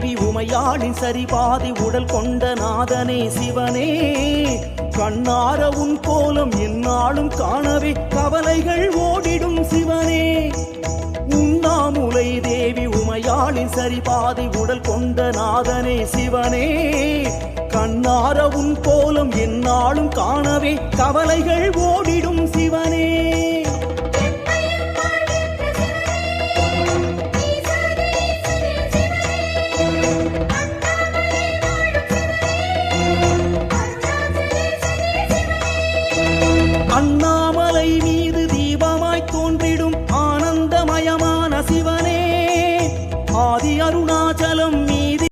தேவி உமையாளின் சரிபாதி உடல் கொண்ட நாதனே சிவனே கண்ணார உன் கோலம் எந்நாளும் காணவே கவலைகள் ஓடிடும் சிவனே உண்ணாமுலை தேவி உமையாளின் சரிபாதி உடல் கொண்ட நாதனே சிவனே கண்ணார உன் கோலம் எந்நாளும் காணவே கவலைகள் ஓடிடும் சிவனே அண்ணா